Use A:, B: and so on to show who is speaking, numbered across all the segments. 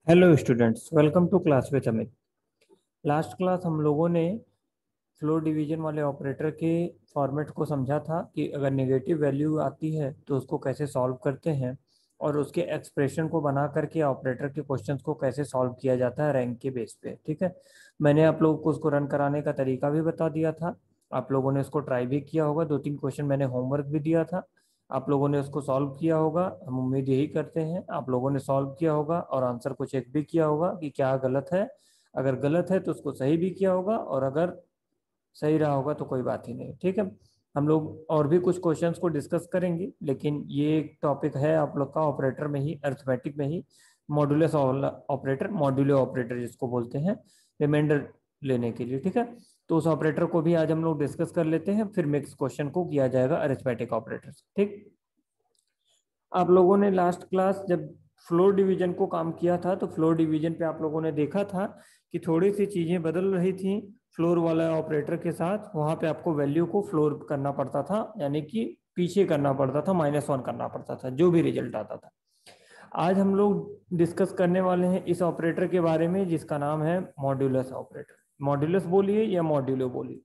A: Hello students, welcome to class with Amit. Last class हम लोगों ने फ्लोर डिवीजन वाले ऑपरेटर के फॉर्मेट को समझा था कि अगर नेगेटिव वैल्यू आती है तो उसको कैसे सॉल्व करते हैं और उसके एक्सप्रेशन को बना करके ऑपरेटर के क्वेश्चंस को कैसे सॉल्व किया जाता है रैंक के बेस पे। ठीक है, मैंने आप लोगों को उसको रन कराने का तरीका भी बता दिया था। आप लोगों ने उसको ट्राई भी किया होगा, 2-3 क्वेश्चन मैंने होमवर्क भी दिया था, आप लोगों ने उसको सॉल्व किया होगा। हम उम्मीद यही करते हैं आप लोगों ने सॉल्व किया होगा और आंसर को चेक भी किया होगा कि क्या गलत है। अगर गलत है तो उसको सही भी किया होगा और अगर सही रहा होगा तो कोई बात ही नहीं। ठीक है, हम लोग और भी कुछ क्वेश्चंस को डिस्कस करेंगे, लेकिन ये एक टॉपिक है आप लोग का ऑपरेटर में ही, अर्थमेटिक में ही, मॉड्यूलस ऑपरेटर, मॉड्यूलो ऑपरेटर जिसको बोलते हैं, रिमाइंडर लेने के लिए। ठीक है, तो उस ऑपरेटर को भी आज हम लोग डिस्कस कर लेते हैं, फिर नेक्स्ट क्वेश्चन को किया जाएगा अरिथमेटिक ऑपरेटर। ठीक, आप लोगों ने लास्ट क्लास जब फ्लोर डिवीजन को काम किया था तो फ्लोर डिवीजन पे आप लोगों ने देखा था कि थोड़ी सी चीजें बदल रही थी। फ्लोर वाला ऑपरेटर के साथ वहां पे आपको वैल्यू को फ्लोर करना पड़ता था, यानी कि पीछे करना पड़ता था, -1 करना पड़ता था जो भी रिजल्ट आता था। आज हम लोग डिस्कस करने वाले हैं इस ऑपरेटर के बारे में जिसका नाम है मॉड्यूलस ऑपरेटर। मॉड्यूलस बोलिए या मॉड्यूलो बोलिए,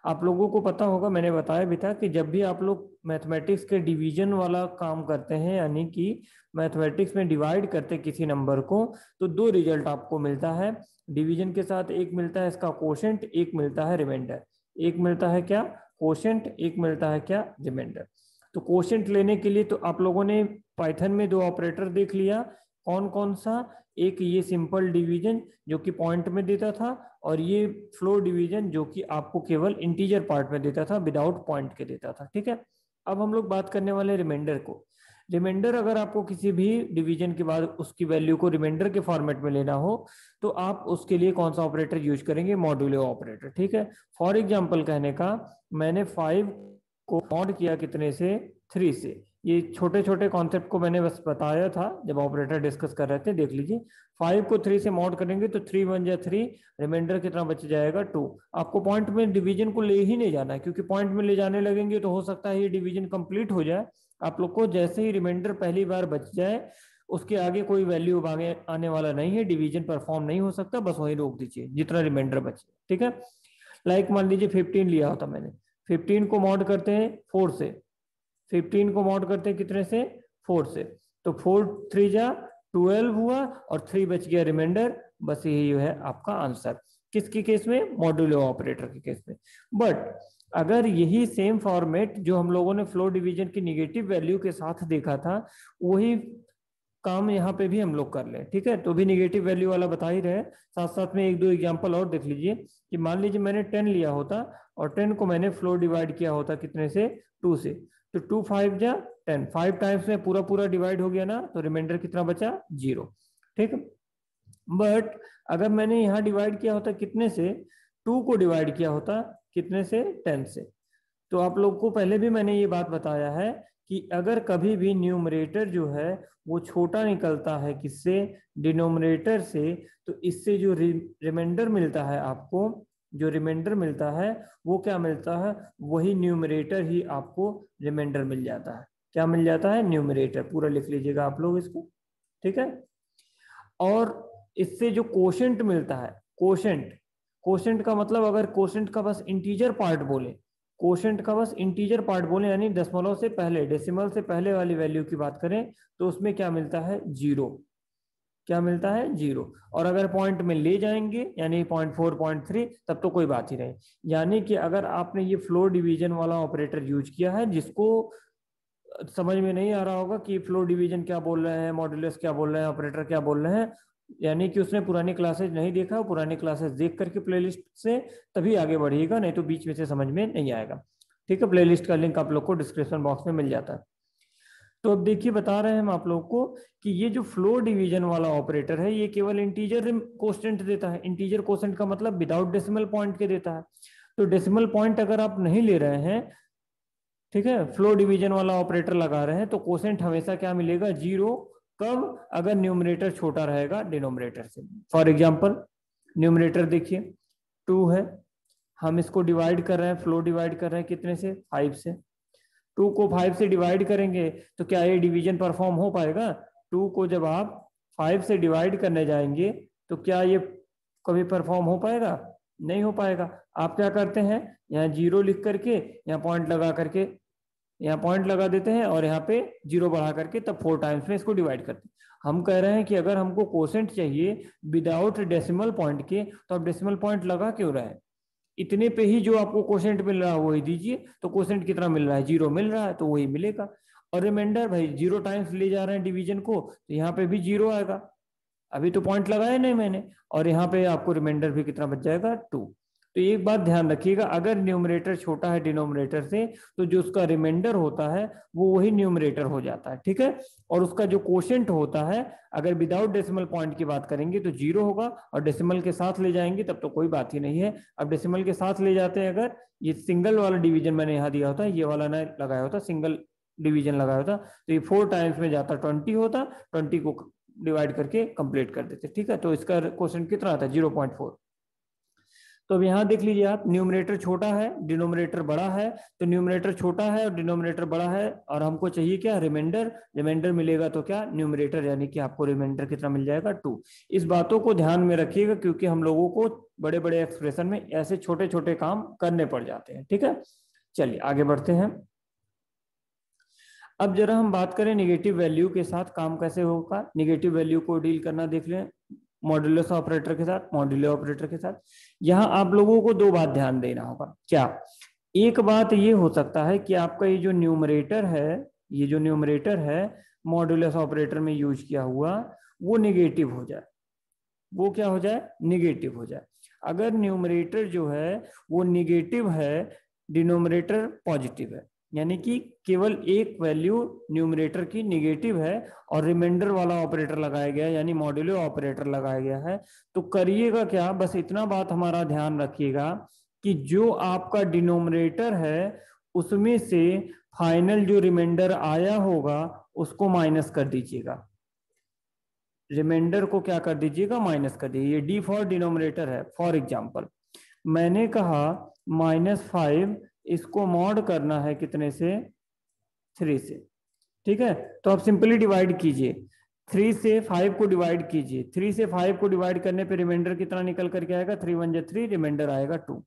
A: आप लोगों को पता होगा, मैंने बताया भी था कि जब भी आप लोग मैथमेटिक्स के डिवीजन वाला काम करते हैं, यानी कि मैथमेटिक्स में डिवाइड करते हैं किसी नंबर को, तो दो रिजल्ट आपको मिलता है डिवीजन के साथ। एक मिलता है इसका कोशेंट, एक मिलता है रिमाइंडर। एक मिलता है क्या? कोशेंट। एक मिलता है क्या? रिमाइंडर। तो कोशेंट लेने के लिए तो आप लोगों ने पाइथन में दो ऑपरेटर देख लिया। कौन कौन सा? एक ये सिंपल डिवीजन जो कि पॉइंट में देता था, और ये फ्लोर डिवीजन जो कि आपको केवल इंटीजर पार्ट में देता था, विदाउट पॉइंट के देता था। ठीक है, अब हम लोग बात करने वाले रिमाइंडर को। रिमाइंडर अगर आपको किसी भी डिवीजन के बाद उसकी वैल्यू को रिमाइंडर के फॉर्मेट में लेना हो तो आप उसके लिए कौन सा ऑपरेटर यूज करेंगे? Modulo operator. ठीक है, फॉर एग्जाम्पल कहने का, मैंने 5 को मॉड किया कितने से? 3 से। ये छोटे छोटे कॉन्सेप्ट को मैंने बस बताया था जब ऑपरेटर डिस्कस कर रहे थे, देख लीजिए। 5 को 3 से मॉड करेंगे तो 3 1 जा 3, रिमाइंडर कितना बच जाएगा? 2। आपको पॉइंट में डिवीजन को ले ही नहीं जाना है, क्योंकि पॉइंट में ले जाने लगेंगे तो हो सकता है ये डिवीजन कंप्लीट हो जाए। आप लोग को जैसे ही रिमाइंडर पहली बार बच जाए उसके आगे कोई वैल्यू आगे आने वाला नहीं है, डिवीजन परफॉर्म नहीं हो सकता, बस वही रोक दीजिए जितना रिमाइंडर बचे। ठीक है, लाइक मान लीजिए 15 लिया होता मैंने, 15 को मॉड करते हैं 4 से, 15 को मॉड करते हैं कितने से? 4 से। तो 4 3 जा 12 हुआ और 3 बच गया रिमाइंडर। बस यही है आपका आंसर। किसके केस में? मॉड्यूलो ऑपरेटर के केस में। बट अगर यही सेम फॉर्मेट जो हम लोगों ने फ्लोर डिवीजन की निगेटिव वैल्यू के साथ देखा था, वही काम यहाँ पे भी हम लोग कर लें, ठीक है, तो भी निगेटिव वैल्यू वाला बता ही रहे। साथ साथ में एक दो एग्जांपल और देख लीजिए कि मान लीजिए मैंने 10 लिया होता और 10 को मैंने फ्लोर डिवाइड किया होता कितने से? 2 से। तो 2 5 जा 10, 5 टाइम्स में पूरा पूरा डिवाइड हो गया ना, तो रिमाइंडर कितना बचा? 0। ठीक है, बट अगर मैंने यहाँ डिवाइड किया होता कितने से? 2 को डिवाइड किया होता कितने से? 10 से। तो आप लोग को पहले भी मैंने ये बात बताया है कि अगर कभी भी न्यूमरेटर जो है वो छोटा निकलता है किससे? डिनोमिनेटर से, तो इससे जो रिमाइंडर मिलता है आपको, जो रिमाइंडर मिलता है वो क्या मिलता है? वही न्यूमरेटर ही आपको रिमाइंडर मिल जाता है। क्या मिल जाता है? न्यूमरेटर। पूरा लिख लीजिएगा आप लोग इसको। ठीक है, और इससे जो कोशेंट मिलता है, कोशेंट, कोशेंट का मतलब, अगर कोशेंट का बस इंटीजर पार्ट बोले, कोशेंट का बस इंटीजर पार्ट बोले, यानी दशमलव से पहले, डेसिमल से पहले वाली वैल्यू की बात करें, तो उसमें क्या मिलता है? 0। क्या मिलता है? 0। और अगर पॉइंट में ले जाएंगे यानी 0.4 0.3, तब तो कोई बात ही नहीं। यानी कि अगर आपने ये फ्लोर डिवीजन वाला ऑपरेटर यूज किया है, जिसको समझ में नहीं आ रहा होगा कि फ्लोर डिवीजन क्या बोल रहे हैं, मॉड्यूलस क्या बोल रहे हैं, ऑपरेटर क्या बोल रहे हैं, यानी कि उसने पुरानी क्लासेज नहीं देखा, पुरानी क्लासेज देख करके प्लेलिस्ट से तभी आगे बढ़िएगा, नहीं तो बीच में से समझ में नहीं आएगा। ठीक है, प्लेलिस्ट का लिंक आप लोग को डिस्क्रिप्शन बॉक्स में मिल जाता है। तो अब देखिए, बता रहे हैं हम आप लोग को कि ये जो फ्लोर डिवीजन वाला ऑपरेटर है ये केवल इंटीजर कोस्टेंट देता है। इंटीजर कोस्टेंट का मतलब विदाउट डेसिमल पॉइंट के देता है। तो डेसिमल पॉइंट अगर आप नहीं ले रहे हैं, ठीक है, फ्लोर डिवीजन वाला ऑपरेटर लगा रहे हैं, तो कोसेंट हमेशा क्या मिलेगा? 0। कब? अगर न्यूमरेटर छोटा रहेगा डिनोमिनेटर से। फॉर एग्जांपल न्यूमरेटर देखिए 2 है, हम इसको डिवाइड कर रहे हैं, फ्लोर डिवाइड कर रहे हैं कितने से? 5 से। 2 को 5 से डिवाइड करेंगे तो क्या ये डिवीजन परफॉर्म हो पाएगा? 2 को जब आप 5 से डिवाइड करने जाएंगे तो क्या ये कभी परफॉर्म हो पाएगा? नहीं हो पाएगा। आप क्या करते हैं, यहाँ 0 लिख करके यहाँ पॉइंट लगा करके यहाँ पॉइंट लगा देते हैं और यहाँ पे 0 बढ़ा करके तब 4 टाइम्स में इसको डिवाइड करते हैं। हम कह रहे हैं कि अगर हमको कोसेंट चाहिए विदाउट डेसिमल पॉइंट के, तो आप डेसिमल पॉइंट लगा क्यों रहे हैं? इतने पे ही जो आपको कोसेंट मिल रहा है वही दीजिए। तो कोसेंट कितना मिल रहा है? 0 मिल रहा है, तो वही मिलेगा। और रिमाइंडर भाई 0 टाइम्स ले जा रहे हैं डिवीजन को, तो यहाँ पे भी 0 आएगा। अभी तो पॉइंट लगाया नहीं मैंने, और यहाँ पे आपको रिमाइंडर भी कितना बच जाएगा? 2। तो एक बात ध्यान रखिएगा, अगर न्यूमरेटर छोटा है डिनोमिनेटर से, तो जो उसका रिमाइंडर होता है वो वही न्यूमरेटर हो जाता है, ठीक है। और उसका जो कोशेंट होता है, अगर विदाउट डेसिमल पॉइंट की बात करेंगे तो 0 होगा, और डेसिमल के साथ ले जाएंगे तब तो कोई बात ही नहीं है। अब डेसिमल के साथ ले जाते हैं, अगर ये सिंगल वाला डिवीजन मैंने यहाँ दिया होता, ये वाला ना लगाया होता, सिंगल डिवीजन लगाया होता, तो ये 4 टाइम्स में जाता 20 होता, 20 को डिवाइड करके कंप्लीट कर देते, ठीक है। तो इसका क्वेश्चन कितना आता है? 0.4। तो अब यहाँ देख लीजिए आप, न्यूमरेटर छोटा है डिनोमिनेटर बड़ा है, तो न्यूमरेटर छोटा है और डिनोमिनेटर बड़ा है, और हमको चाहिए क्या? रिमाइंडर। रिमाइंडर मिलेगा तो क्या? न्यूमरेटर, यानी कि आपको रिमाइंडर कितना मिल जाएगा? 2। इस बातों को ध्यान में रखिएगा, क्योंकि हम लोगों को बड़े बड़े एक्सप्रेशन में ऐसे छोटे छोटे काम करने पड़ जाते हैं, ठीक है। चलिए आगे बढ़ते हैं। अब जरा हम बात करें निगेटिव वैल्यू के साथ काम कैसे होगा। निगेटिव वैल्यू को डील करना देख लें मॉड्यूलस ऑपरेटर के साथ, मॉड्यूलो ऑपरेटर के साथ। यहाँ आप लोगों को 2 बात ध्यान देना होगा। क्या? एक बात ये हो सकता है कि आपका ये जो न्यूमरेटर है, ये जो न्यूमरेटर है मॉड्यूलस ऑपरेटर में यूज किया हुआ, वो निगेटिव हो जाए। वो क्या हो जाए? निगेटिव हो जाए। अगर न्यूमरेटर जो है वो निगेटिव है, डिनोमिनेटर पॉजिटिव है, यानी कि केवल एक वैल्यू न्यूमरेटर की निगेटिव है और रिमाइंडर वाला ऑपरेटर लगाया गया है, यानी मॉड्यूलो ऑपरेटर लगाया गया है, तो करिएगा क्या? बस इतना बात हमारा ध्यान रखिएगा कि जो आपका डिनोमिनेटर है उसमें से फाइनल जो रिमाइंडर आया होगा उसको माइनस कर दीजिएगा। रिमाइंडर को क्या कर दीजिएगा? माइनस कर दीजिए। ये डी फॉर डिनोमिनेटर है। फॉर एग्जाम्पल मैंने कहा -5, इसको मॉड करना है कितने से? 3 से, ठीक है। तो आप सिंपली डिवाइड कीजिए, 3 से 5 को डिवाइड कीजिए। 3 से 5 को डिवाइड करने पे रिमाइंडर कितना निकल करके आएगा? 3 1 जा 3, रिमाइंडर आएगा 2,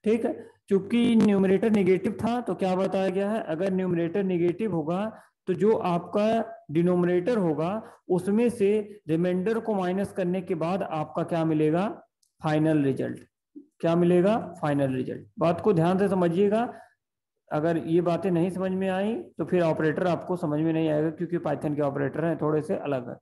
A: ठीक है। चूंकि न्यूमरेटर निगेटिव था तो क्या बताया गया है, अगर न्यूमरेटर निगेटिव होगा तो जो आपका डिनोमिनेटर होगा उसमें से रिमाइंडर को माइनस करने के बाद आपका क्या मिलेगा? Final result. क्या मिलेगा? Final result. बात को ध्यान से समझिएगा। अगर ये बातें नहीं समझ में आई तो फिर ऑपरेटर आपको समझ में नहीं आएगा, क्योंकि पाइथन के ऑपरेटर हैं थोड़े से अलग है।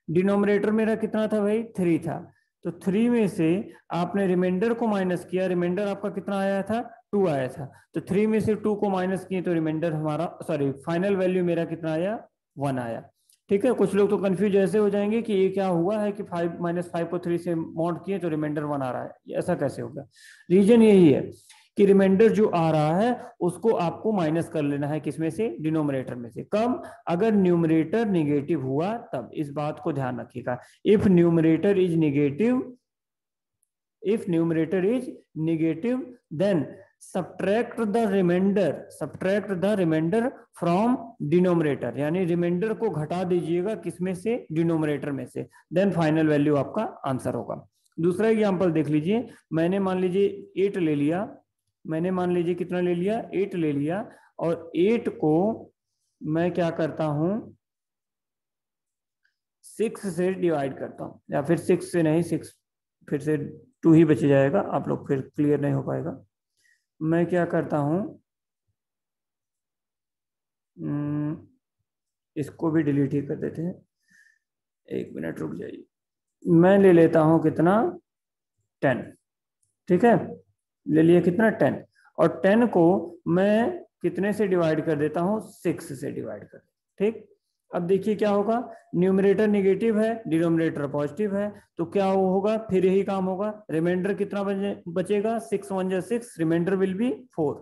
A: डिनोमिनेटर मेरा कितना था भाई? 3 था, तो 3 में से आपने रिमाइंडर को माइनस किया, रिमाइंडर आपका कितना आया था? 2 आया था, तो 3 में से 2 को माइनस किए तो रिमाइंडर हमारा, सॉरी फाइनल वैल्यू मेरा कितना आया? 1 आया, ठीक है। कुछ लोग तो कंफ्यूज ऐसे हो जाएंगे कि ये क्या हुआ है कि 5 को 3 से मॉड किए तो रिमाइंडर 1 आ रहा है, ऐसा कैसे होगा? रीजन यही है कि रिमाइंडर जो आ रहा है उसको आपको माइनस कर लेना है, किसमें से? डिनोमिनेटर में से। कब? अगर न्यूमरेटर निगेटिव हुआ तब। इस बात को ध्यान रखिएगा। If numerator is negative, if numerator is negative then subtract the remainder from denominator, यानी रिमाइंडर को घटा दीजिएगा किसमें से? डिनोमिनेटर में से। देन फाइनल वैल्यू आपका आंसर होगा। दूसरा एग्जांपल देख लीजिए। मैंने मान लीजिए 8 ले लिया, मैंने मान लीजिए कितना ले लिया? 8 ले लिया, और 8 को मैं क्या करता हूं? 6 से डिवाइड करता हूं, या फिर 6 से नहीं, 6 फिर से 2 ही बच जाएगा, आप लोग फिर क्लियर नहीं हो पाएगा। मैं क्या करता हूं, इसको भी डिलीट ही कर देते हैं। 1 मिनट रुक जाइए। मैं ले लेता हूं कितना? 10, ठीक है। ले लिया कितना? 10, और 10 को मैं कितने से डिवाइड कर देता हूं? 6 से डिवाइड कर, ठीक। अब देखिए क्या होगा, न्यूमरेटर निगेटिव है, डिनोमिनेटर पॉजिटिव है, तो क्या होगा? फिर यही काम होगा। रिमाइंडर कितना बचेगा? 6 1 जा 6, remainder will be 4,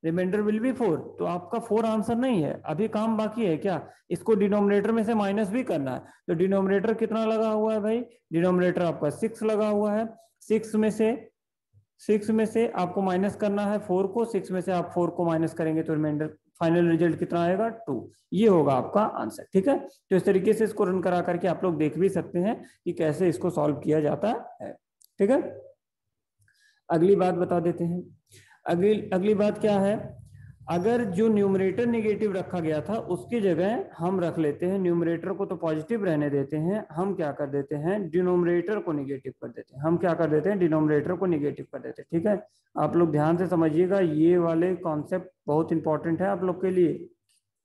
A: remainder will be 4। तो आपका 4 आंसर नहीं है, अभी काम बाकी है। क्या? इसको डिनोमिनेटर में से माइनस भी करना है। तो डिनोमिनेटर कितना लगा हुआ है भाई? डिनोमिनेटर आपका 6 लगा हुआ है। 6 में से आपको माइनस करना है 4 को, 6 में से आप 4 को माइनस करेंगे तो रिमाइंडर फाइनल रिजल्ट कितना आएगा 2। ये होगा आपका आंसर। ठीक है, तो इस तरीके से इसको रन करा करके आप लोग देख भी सकते हैं कि कैसे इसको सॉल्व किया जाता है। ठीक है, अगली बात बता देते हैं। अगली बात क्या है, अगर जो न्यूमरेटर नेगेटिव रखा गया था उसकी जगह हम रख लेते हैं, न्यूमरेटर को तो पॉजिटिव रहने देते हैं, हम क्या कर देते हैं डिनोमिनेटर को नेगेटिव कर देते हैं। हम क्या कर देते हैं डिनोमिनेटर को नेगेटिव कर देते हैं। ठीक है, आप लोग ध्यान से समझिएगा, ये वाले कॉन्सेप्ट बहुत इंपॉर्टेंट है आप लोग के लिए,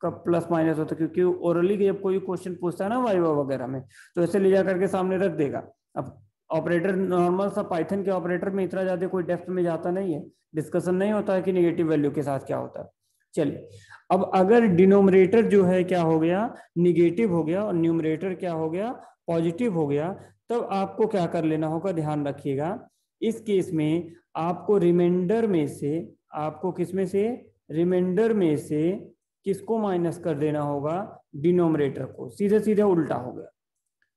A: कब प्लस माइनस होता है, क्योंकि ओरली जब कोई क्वेश्चन पूछता है ना वाइवा वगैरह में, तो ऐसे ले जा करके सामने रख देगा। अब ऑपरेटर नॉर्मल सा पाइथन के ऑपरेटर में इतना ज्यादा कोई डेप्थ में जाता नहीं है, डिस्कशन नहीं होता है कि नेगेटिव वैल्यू के साथ क्या होता है। चलिए, अब अगर डिनोमिनेटर जो है क्या हो गया निगेटिव हो गया और न्यूमरेटर क्या हो गया पॉजिटिव हो गया, तब आपको क्या कर लेना होगा, ध्यान रखिएगा, इस केस में आपको रिमाइंडर में से, आपको किसमें से, रिमाइंडर में से किसको माइनस कर देना होगा, डिनोमिनेटर को। सीधे सीधे उल्टा हो गया,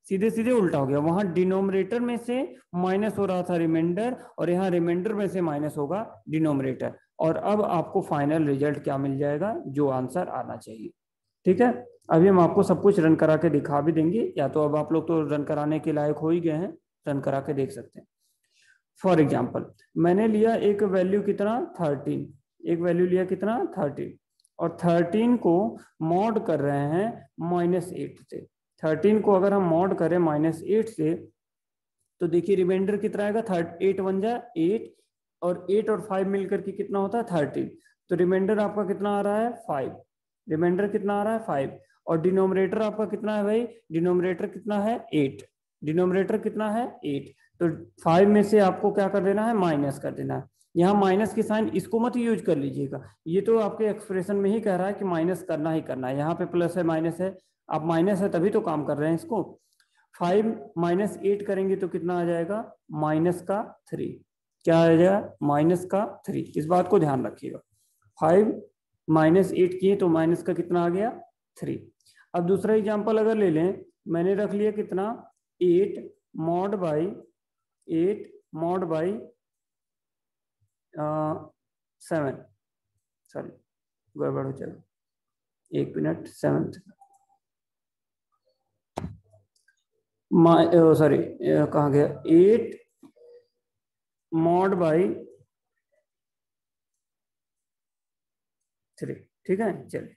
A: सीधे सीधे उल्टा हो गया। वहां डिनोमिनेटर में से माइनस हो रहा था रिमाइंडर, और यहाँ रिमाइंडर में से माइनस होगा डिनोमिनेटर, और अब आपको फाइनल रिजल्ट क्या मिल जाएगा, जो आंसर आना चाहिए। ठीक है, अभी हम आपको सब कुछ रन करा के दिखा भी देंगे, या तो अब आप लोग तो रन कराने के लायक हो ही गए हैं, रन करा के देख सकते हैं। फॉर एग्जाम्पल मैंने लिया एक वैल्यू कितना 13, एक वैल्यू लिया कितना 13, और 13 को मॉड कर रहे हैं -8 से। 13 को अगर हम मॉड करें -8 से, तो देखिए रिमाइंडर कितना आएगा, 8 1 जा 8, और 8 और 5 मिलकर के कितना होता है 13। तो रिमाइंडर आपका कितना आ रहा है 5, रिमाइंडर कितना आ रहा है 5, और डिनोमिनेटर आपका कितना है भाई, डिनोमिनेटर कितना है 8, डिनोमिनेटर कितना है 8। तो 5 में से आपको क्या कर देना है, माइनस कर देना है। यहाँ माइनस की साइन इसको मत यूज कर लीजिएगा, ये तो आपके एक्सप्रेशन में ही कह रहा है कि माइनस करना ही करना है। यहाँ पे प्लस है माइनस है, आप माइनस है तभी तो काम कर रहे हैं इसको। 5 -8 करेंगे तो कितना आ जाएगा, -3। क्या आ जाएगा, -3। इस बात को ध्यान रखिएगा, 5 -8 किए तो माइनस का कितना आ गया 3। अब दूसरा एग्जांपल अगर ले लें, मैंने रख लिया कितना 8 मॉड बाई 7, सॉरी गड़बड़ हो जाएगा, 1 मिनट 7, सॉरी कहाँ गया, 8 मॉड बाई 3। ठीक है, चलिए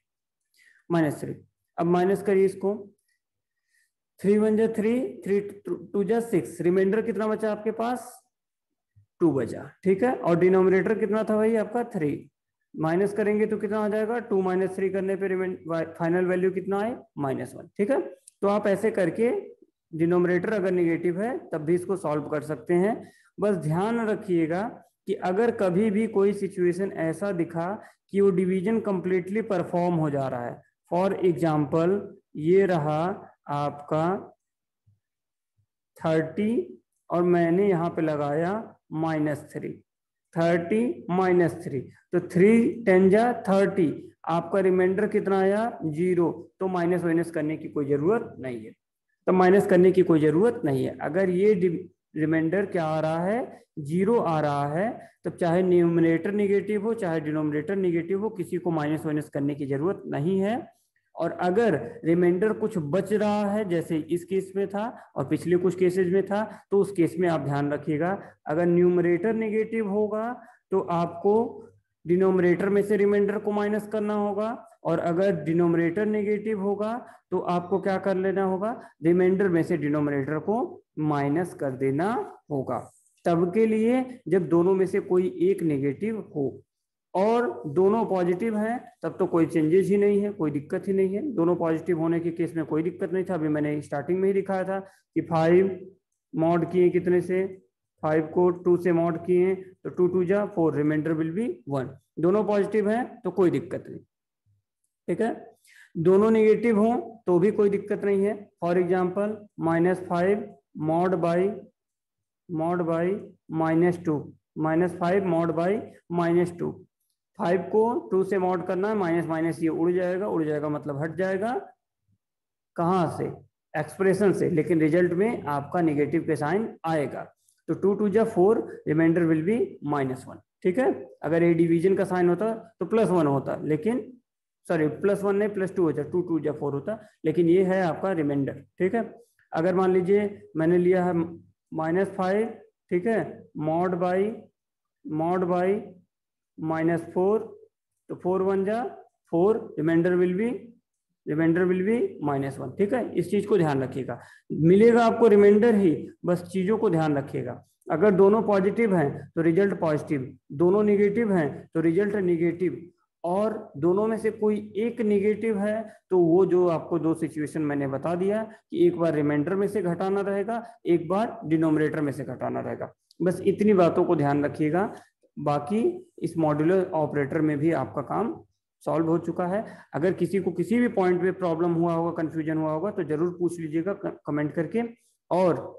A: -3। अब माइनस करिए इसको, 3 1 जा 3, 3 2 जा 6, रिमाइंडर कितना बचा आपके पास 2 बचा। ठीक है, और डिनोमिनेटर कितना था भाई आपका 3, माइनस करेंगे तो कितना आ जाएगा 2 -3 करने पे फाइनल वैल्यू कितना है -1। ठीक है, तो आप ऐसे करके डिनोमिनेटर अगर नेगेटिव है तब भी इसको सॉल्व कर सकते हैं। बस ध्यान रखिएगा कि अगर कभी भी कोई सिचुएशन ऐसा दिखा कि वो डिवीजन कंप्लीटली परफॉर्म हो जा रहा है, फॉर एग्जाम्पल ये रहा आपका 30 और मैंने यहाँ पे लगाया -3, 30 -3, तो 3 10 जा 30, आपका रिमाइंडर कितना आया 0, तो माइनस करने की कोई जरूरत नहीं है, तो माइनस करने की कोई जरूरत नहीं है। अगर ये रिमाइंडर क्या आ रहा है 0 आ रहा है, तब चाहे न्यूमरेटर नेगेटिव हो चाहे डिनोमिनेटर नेगेटिव हो, किसी को माइनस करने की जरूरत नहीं है। और अगर रिमाइंडर कुछ बच रहा है, जैसे इस केस में था और पिछले कुछ केसेस में था, तो उस केस में आप ध्यान रखिएगा, अगर न्यूमरेटर नेगेटिव होगा तो आपको डिनोमिनेटर में से रिमाइंडर को माइनस करना होगा, और अगर डिनोमिनेटर नेगेटिव होगा तो आपको क्या कर लेना होगा, रिमाइंडर में से डिनोमिनेटर को माइनस कर देना होगा। तब के लिए जब दोनों में से कोई एक नेगेटिव हो, और दोनों पॉजिटिव हैं तब तो कोई चेंजेस ही नहीं है, कोई दिक्कत ही नहीं है। दोनों पॉजिटिव होने के केस में कोई दिक्कत नहीं था, अभी मैंने स्टार्टिंग में ही दिखाया था कि 5 मॉड किए कितने से, 5 को 2 से मॉड किए तो 2 2 जा 4, रिमाइंडर विल बी 1। दोनों पॉजिटिव हैं तो कोई दिक्कत नहीं। ठीक है, दोनों नेगेटिव हों तो भी कोई दिक्कत नहीं है। For example -5 mod by -2, -5 mod by -2, 5 को 2 से मॉड करना है, माइनस ये उड़ जाएगा मतलब हट जाएगा, कहाँ से, एक्सप्रेशन से, लेकिन रिजल्ट में आपका नेगेटिव के साइन आएगा। तो 2 2 जा 4, रिमाइंडर विल बी -1। ठीक है, अगर ये डिवीजन का साइन होता तो +1 होता, लेकिन
B: सॉरी +1 नहीं +2 हो जाए, 2 2 जा 4 होता, लेकिन ये है आपका रिमाइंडर। ठीक है, अगर मान लीजिए मैंने लिया है -5, ठीक है, मॉड बाई -4, तो 4 1 जा 4, रिमाइंडर विल बी -1। ठीक है, इस चीज को ध्यान रखिएगा, मिलेगा आपको रिमाइंडर ही, बस चीजों को ध्यान रखिएगा। अगर दोनों पॉजिटिव हैं तो रिजल्ट पॉजिटिव, दोनों निगेटिव हैं तो रिजल्ट निगेटिव, और दोनों में से कोई एक निगेटिव है तो वो जो आपको दो सिचुएशन मैंने बता दिया कि एक बार रिमाइंडर में से घटाना रहेगा, एक बार डिनोमिनेटर में से घटाना रहेगा। बस इतनी बातों को ध्यान रखिएगा, बाकी इस मॉड्यूलर ऑपरेटर में भी आपका काम सॉल्व हो चुका है। अगर किसी को किसी भी पॉइंट पे प्रॉब्लम हुआ होगा, कंफ्यूजन हुआ होगा, तो जरूर पूछ लीजिएगा कमेंट करके। और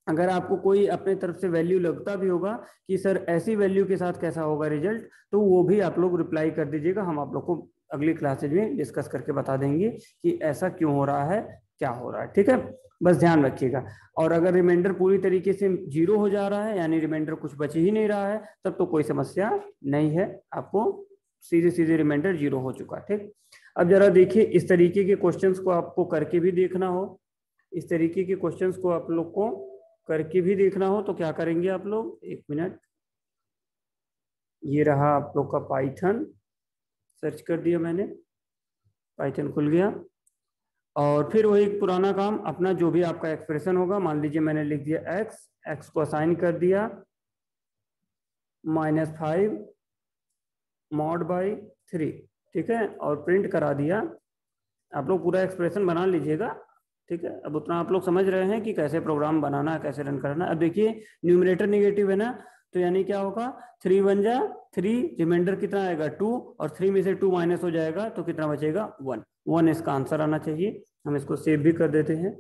B: अगर आपको कोई अपने तरफ से वैल्यू लगता भी होगा कि सर ऐसी वैल्यू के साथ कैसा होगा रिजल्ट, तो वो भी आप लोग रिप्लाई कर दीजिएगा, हम आप लोग को अगली क्लासेज में डिस्कस करके बता देंगे कि ऐसा क्यों हो रहा है, क्या हो रहा है। ठीक है, बस ध्यान रखिएगा। और अगर रिमाइंडर पूरी तरीके से 0 हो जा रहा है, यानी रिमाइंडर कुछ बच ही नहीं रहा है, तब तो कोई समस्या नहीं है, आपको सीधे सीधे रिमाइंडर 0 हो चुका है। ठीक, अब जरा देखिए, इस तरीके के क्वेश्चंस को आपको करके भी देखना हो, इस तरीके के क्वेश्चंस को आप लोग को करके भी देखना हो तो क्या करेंगे आप लोग, 1 मिनट, ये रहा आप लोग का पाइथन, सर्च कर दिया मैंने, पाइथन खुल गया, और फिर वही पुराना काम अपना, जो भी आपका एक्सप्रेशन होगा, मान लीजिए मैंने लिख दिया x को असाइन कर दिया -5 मॉड बाई 3, ठीक है, और प्रिंट करा दिया। आप लोग पूरा एक्सप्रेशन बना लीजिएगा। ठीक है, अब उतना आप लोग समझ रहे हैं कि कैसे प्रोग्राम बनाना है, कैसे रन करना है। अब देखिए न्यूमरेटर निगेटिव है ना, तो यानी क्या होगा, 3 1 जा 3, रिमाइंडर कितना आएगा 2, और 3 में से 2 माइनस हो जाएगा तो कितना बचेगा 1 इसका आंसर आना चाहिए। हम इसको सेव भी कर देते हैं।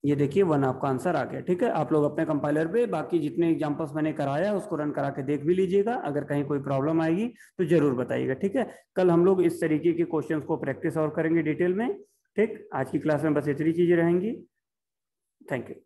B: ये देखिए 1 आपका आंसर आ गया। ठीक है, आप लोग अपने कंपाइलर पे बाकी जितने एग्जांपल्स मैंने कराया उसको रन करा के देख भी लीजिएगा, अगर कहीं कोई प्रॉब्लम आएगी तो जरूर बताइएगा। ठीक है, कल हम लोग इस तरीके के क्वेश्चंस को प्रैक्टिस और करेंगे डिटेल में। ठीक, आज की क्लास में बस इतनी चीजें रहेंगी। Thank you.